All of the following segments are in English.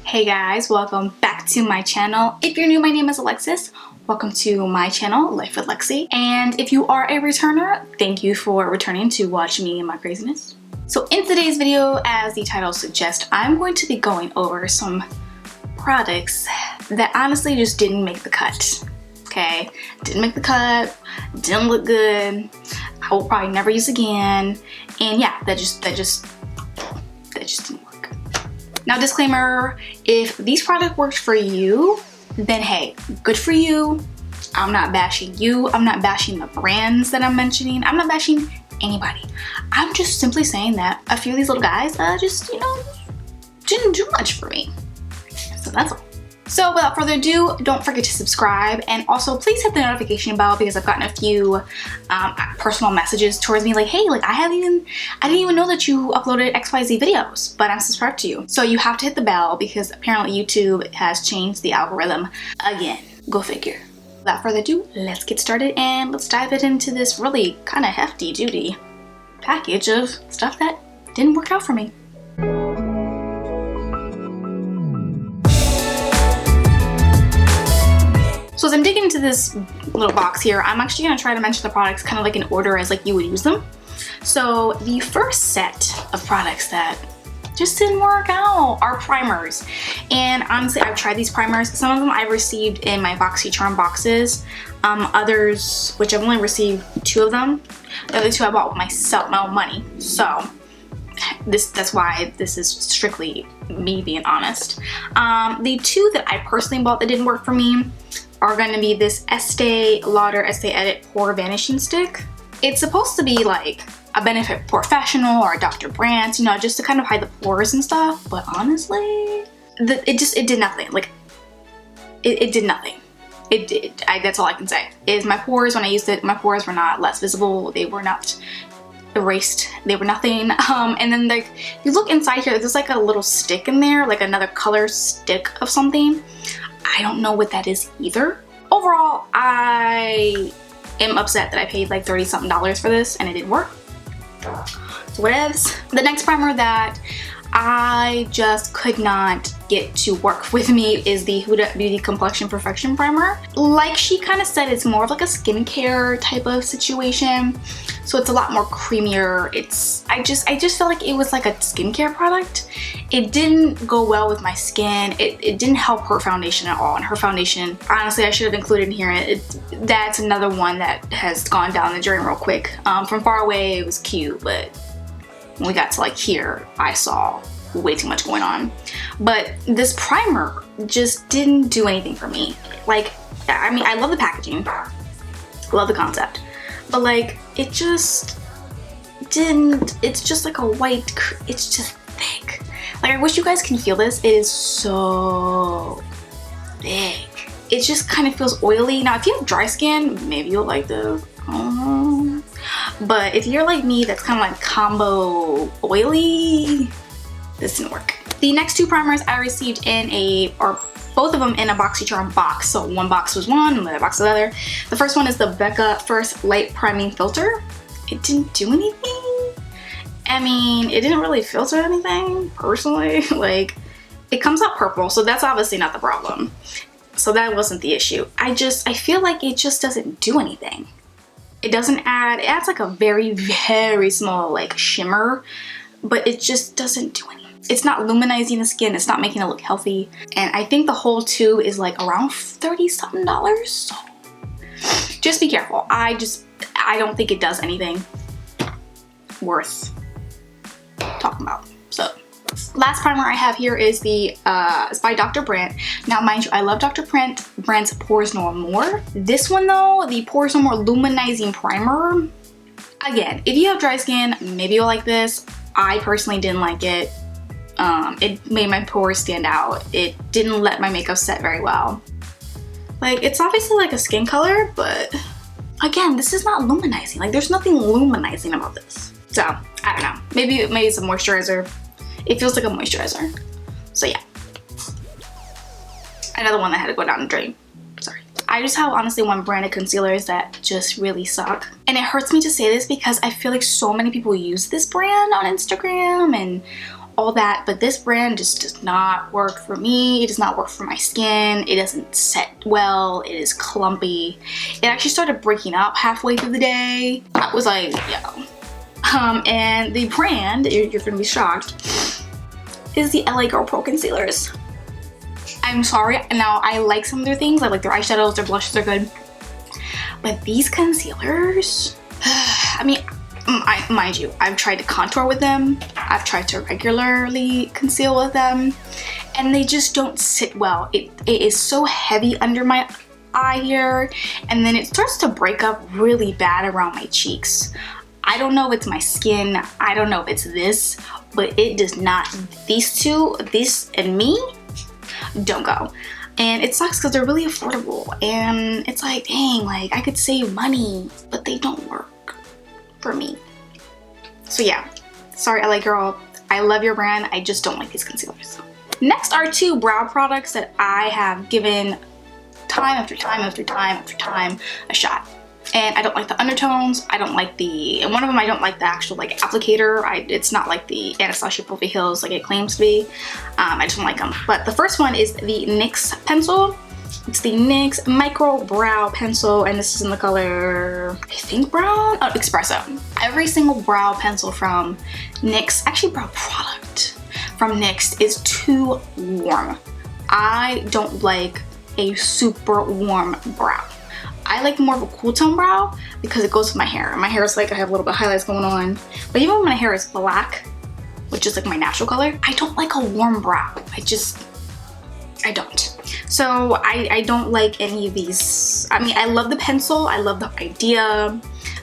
Hey guys, welcome back to my channel. If you're new, my name is Alexis. Welcome to my channel, Life with Lexi. And if you are a returner, thank you for returning to watch me and my craziness. So in today's video, as the title suggests, I'm going to be going over some products that honestly just didn't make the cut. Okay, didn't make the cut, didn't look good, I will probably never use again, and yeah, that just didn't work. Now disclaimer, if these products worked for you, then hey, good for you. I'm not bashing you, I'm not bashing the brands that I'm mentioning, I'm not bashing anybody. I'm just simply saying that a few of these little guys just, didn't do much for me. So that's all. So without further ado, don't forget to subscribe, and also please hit the notification bell because I've gotten a few personal messages towards me like, hey, like I didn't even know that you uploaded XYZ videos, but I'm subscribed to you. So you have to hit the bell because apparently YouTube has changed the algorithm again. Go figure. Without further ado, let's get started and let's dive into this really kind of hefty duty package of stuff that didn't work out for me. So as I'm digging into this little box here, I'm actually going to try to mention the products kind of like in order as like you would use them. So the first set of products that just didn't work out are primers. And honestly, I've tried these primers. Some of them I've received in my BoxyCharm boxes. Others, which I've only received 2 of them. The other 2 I bought with myself, my own money. So that's why this is strictly me being honest. The 2 that I personally bought that didn't work for me are going to be this Estee Lauder Estee Edit Pore Vanishing Stick. It's supposed to be like a Benefit Professional or a Dr. Brandt, just to kind of hide the pores and stuff, but honestly, it did nothing. Like, it did nothing. That's all I can say. Is my pores, when I used it, my pores were not less visible, they were not erased, they were nothing. And then like, you look inside here, there's like a little stick in there, like another color stick of something. I don't know what that is either. Overall, I am upset that I paid like $30-something for this and it didn't work. So whatevs. The next primer that I just could not get to work with me is the Huda Beauty Complexion Perfection Primer. Like she kind of said, it's more of like a skincare type of situation. So it's a lot more creamier. I just felt like it was like a skincare product. It didn't go well with my skin. It didn't help her foundation at all. And her foundation, honestly, I should have included in here. That's another one that has gone down the drain real quick. From far away, it was cute, but when we got to like here, I saw way too much going on. But this primer just didn't do anything for me. Like, I mean, I love the packaging, love the concept, but like, it just didn't, it's just like a white, it's just thick. Like, I wish you guys can feel this. It is so thick. It just kind of feels oily. Now, if you have dry skin, maybe you'll like this. But if you're like me, that's kind of like combo oily, this didn't work. The next 2 primers I received or both of them in a BoxyCharm box. So one box was one, and the other box was the other. The first one is the Becca First Light Priming Filter. It didn't do anything. I mean, it didn't really filter anything, personally. Like, it comes out purple, so that's obviously not the problem. So that wasn't the issue. I feel like it just doesn't do anything. It doesn't add, it adds like a very, very small like shimmer, but it just doesn't do anything. It's not luminizing the skin, it's not making it look healthy. And I think the whole tube is like around $30-something. So just be careful. I don't think it does anything worth talking about. So last primer I have here is it's by Dr. Brandt. Now mind you, I love Dr. Brandt's Pores No More. This one though, the Pores No More Luminizing Primer. Again, if you have dry skin, maybe you'll like this. I personally didn't like it. It made my pores stand out. It didn't let my makeup set very well. Like, it's obviously like a skin color, but again, this is not luminizing. Like, there's nothing luminizing about this. So, I don't know. Maybe it's a moisturizer. It feels like a moisturizer. So yeah. Another one that had to go down the drain. Sorry. I just have honestly one brand of concealers that just really suck. And it hurts me to say this because I feel like so many people use this brand on Instagram and all that, but this brand just does not work for me. It does not work for my skin. It doesn't set well. It is clumpy. It actually started breaking up halfway through the day. I was like, yo. And the brand, you're gonna be shocked, is the LA Girl Pro Concealers. I'm sorry, now I like some of their things. I like their eyeshadows, their blushes are good. But these concealers, I mean, mind you, I've tried to contour with them. I've tried to regularly conceal with them, and they just don't sit well. It is so heavy under my eye here, and then it starts to break up really bad around my cheeks. I don't know if it's my skin, I don't know if it's this, but it does not. These two, this and me, don't go. And it sucks because they're really affordable, and it's like, dang, like I could save money, but they don't work for me. So yeah, sorry LA Girl, I love your brand, I just don't like these concealers. Next are two brow products that I have given time after time after time after time a shot. And I don't like the undertones, I don't like the, and one of them I don't like the actual like applicator. It's not like the Anastasia Beverly Hills like it claims to be. I just don't like them. But the first one is the NYX pencil. It's the NYX Micro Brow Pencil, and this is in the color, I think brown? Oh, Espresso. Every single brow pencil from NYX, actually brow product from NYX is too warm. I don't like a super warm brow. I like more of a cool tone brow because it goes with my hair. My hair is like, I have a little bit of highlights going on. But even when my hair is black, which is like my natural color, I don't like a warm brow. I don't. So I don't like any of these. I mean, I love the pencil. I love the idea.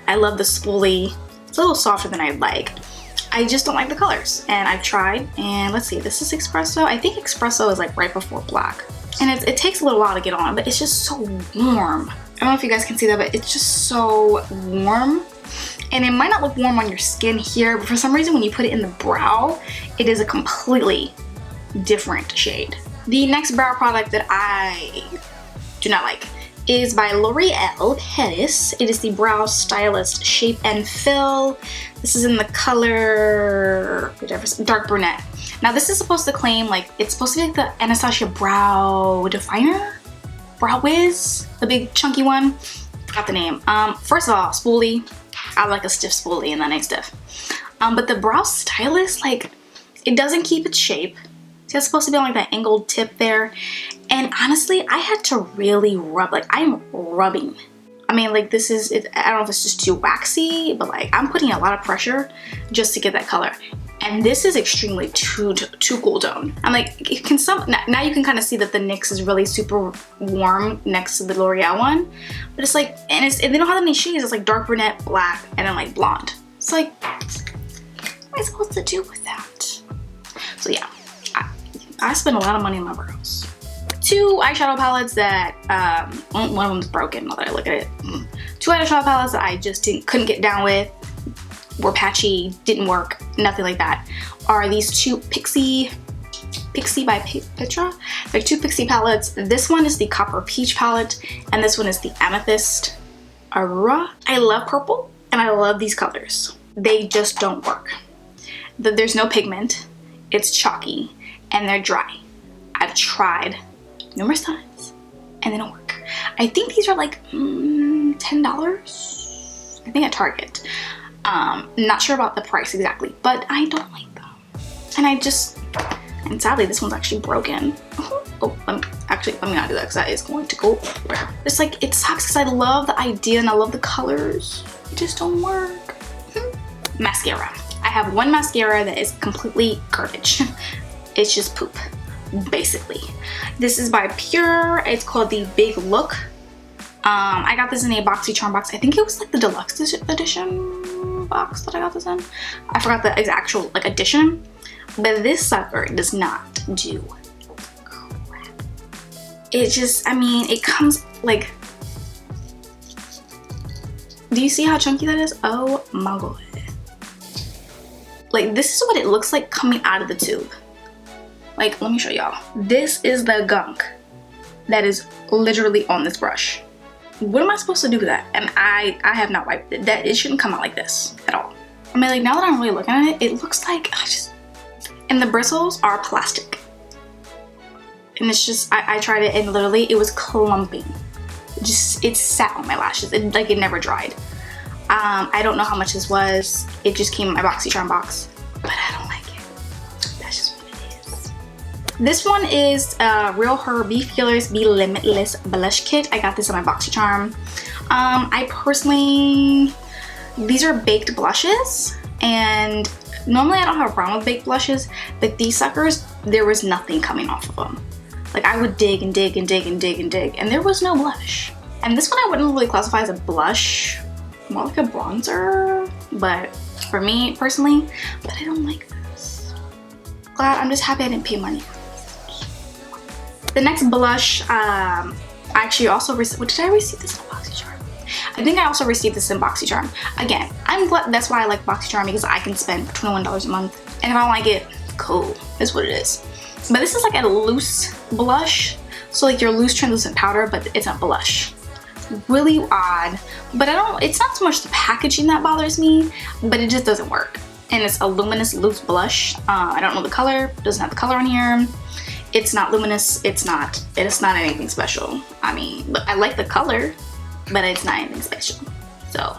I love the spoolie. It's a little softer than I'd like. I just don't like the colors. And I've tried, and let's see, this is Espresso. I think Espresso is like right before black. And it takes a little while to get on, but it's just so warm. I don't know if you guys can see that, but it's just so warm. And it might not look warm on your skin here, but for some reason when you put it in the brow, it is a completely different shade. The next brow product that I do not like is by L'Oreal Paris. It is the Brow Stylist Shape and Fill. This is in the color, whatever, dark brunette. Now this is supposed to claim like, it's supposed to be like the Anastasia Brow Definer? Brow Wiz? The big chunky one? Forgot the name. First of all, spoolie. I like a stiff spoolie and that ain't stiff. But the Brow Stylist, like, it doesn't keep its shape. See, it's supposed to be on like that angled tip there. And honestly, I had to really rub, like I'm rubbing. I mean, like this is, I don't know if it's just too waxy, but like I'm putting a lot of pressure just to get that color. And this is extremely too cool tone. I'm like, now you can kind of see that the NYX is really super warm next to the L'Oreal one. But it's like, and they don't have any shades. It's like dark brunette, black, and then like blonde. It's like, what am I supposed to do with that? So yeah, I spend a lot of money on my brows. Two eyeshadow palettes that, one of them's broken now that I look at it. Two eyeshadow palettes that I just couldn't get down with, were patchy, didn't work, nothing like that, are these two Pixie by Petra. They're two Pixie palettes. This one is the Copper Peach palette, and this one is the Amethyst Aurora. I love purple, and I love these colors. They just don't work. There's no pigment, it's chalky, and they're dry. I've tried numerous times, and they don't work. I think these are like $10, I think at Target. Not sure about the price exactly, but I don't like them. And sadly this one's actually broken. Oh, let me not do that because that is going to go everywhere. It's like, it sucks because I love the idea and I love the colors. It just don't work. Mascara. I have one mascara that is completely garbage. It's just poop, basically. This is by Pure. It's called the Big Look. I got this in a BoxyCharm box. I think it was like the deluxe edition box that I got this in. I forgot the actual like edition, but this sucker does not do crap. It just, I mean, it comes like, do you see how chunky that is? Oh my god. Like this is what it looks like coming out of the tube. Like, let me show y'all. This is the gunk that is literally on this brush. What am I supposed to do with that? And I have not wiped it. It shouldn't come out like this at all. I mean, like now that I'm really looking at it, it looks like, And the bristles are plastic. And it's just, I tried it and literally it was clumping. It sat on my lashes. It never dried. I don't know how much this was. It just came in my BoxyCharm box, but I don't like it. That's just what it is. This one is Real Her Be Fearless Be Limitless Blush Kit. I got this in my BoxyCharm. I personally, these are baked blushes, and normally I don't have a problem with baked blushes, but these suckers, there was nothing coming off of them. Like I would dig and dig and dig and dig and dig, and there was no blush. And this one I wouldn't really classify as a blush, more like a bronzer, but for me personally, but I don't like this. I'm just happy I didn't pay money for this. The next blush, I actually also received, did I receive this in BoxyCharm? I think I also received this in BoxyCharm. Again, I'm glad, that's why I like BoxyCharm, because I can spend $21 a month, and if I don't like it, cool, that's what it is. But this is like a loose blush, so like your loose translucent powder, but it's a blush. Really odd, but it's not so much the packaging that bothers me, but it just doesn't work. And it's a luminous loose blush. I don't know the color, doesn't have the color on here. It's not luminous, it's not anything special. I mean, but I like the color, but it's not anything special. So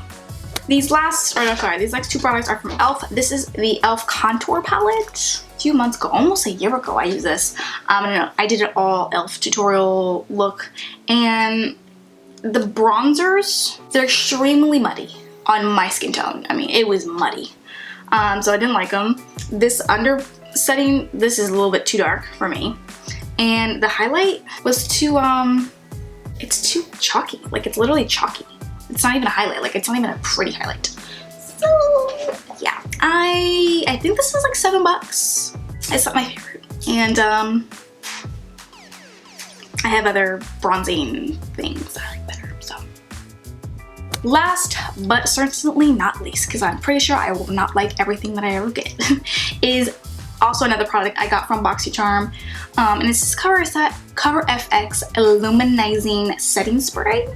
these next two products are from e.l.f. This is the e.l.f. contour palette. A few months ago, almost a year ago, I used this. I did an all e.l.f. tutorial look, and the bronzers, they're extremely muddy on my skin tone. I mean, it was muddy. So I didn't like them. This undersetting, this is a little bit too dark for me. And the highlight was too, it's too chalky. Like, it's literally chalky. It's not even a highlight. Like, it's not even a pretty highlight. So, yeah. I think this was like $7. It's not my favorite. And, I have other bronzing things that I like better, so. Last, but certainly not least, because I'm pretty sure I will not like everything that I ever get, is also another product I got from BoxyCharm, and it's this Cover FX Illuminizing Setting Spray.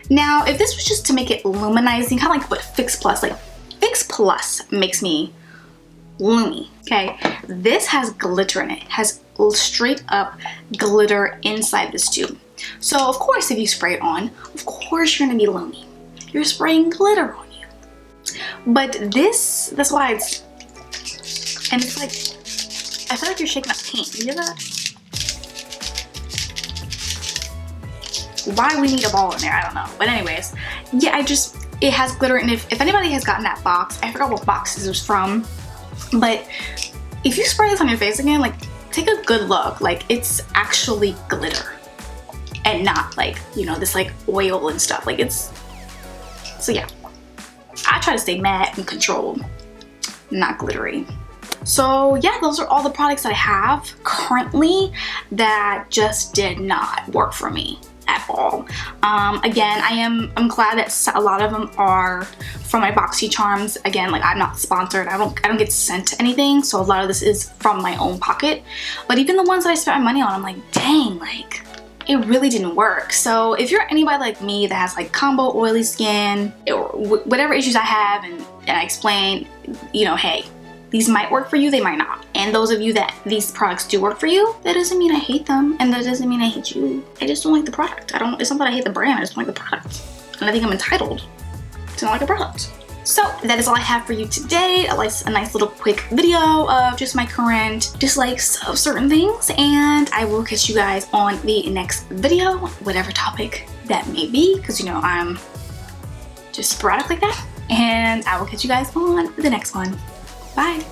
Now, if this was just to make it luminizing, kind of like what Fix Plus, like Fix Plus makes me loomy, okay? This has glitter in it. It has straight up glitter inside this tube. So of course, if you spray it on, of course you're gonna be loomy. You're spraying glitter on you. But that's why it's, and it's like, I feel like you're shaking up paint. You hear that? Why we need a ball in there, I don't know. But anyways, yeah, it has glitter, and if anybody has gotten that box, I forgot what box this was from, but if you spray this on your face again, like, take a good look. Like, it's actually glitter and not like, you know, this like oil and stuff. Like, it's, so yeah, I try to stay matte and controlled, not glittery. So yeah, those are all the products that I have currently that just did not work for me at all. Again, I'm glad that a lot of them are from my BoxyCharms. Again, like, I'm not sponsored. I don't get sent anything, so a lot of this is from my own pocket. But even the ones that I spent my money on, I'm like, dang, like, it really didn't work. So if you're anybody like me that has like combo oily skin or whatever issues I have, and I explain, you know, hey, these might work for you, they might not. And those of you that these products do work for you, that doesn't mean I hate them, and that doesn't mean I hate you. I just don't like the product. It's not that I hate the brand, I just don't like the product. And I think I'm entitled to not like a product. So that is all I have for you today. A nice little quick video of just my current dislikes of certain things, and I will catch you guys on the next video, whatever topic that may be, because you know I'm just sporadic like that. And I will catch you guys on the next one. Bye.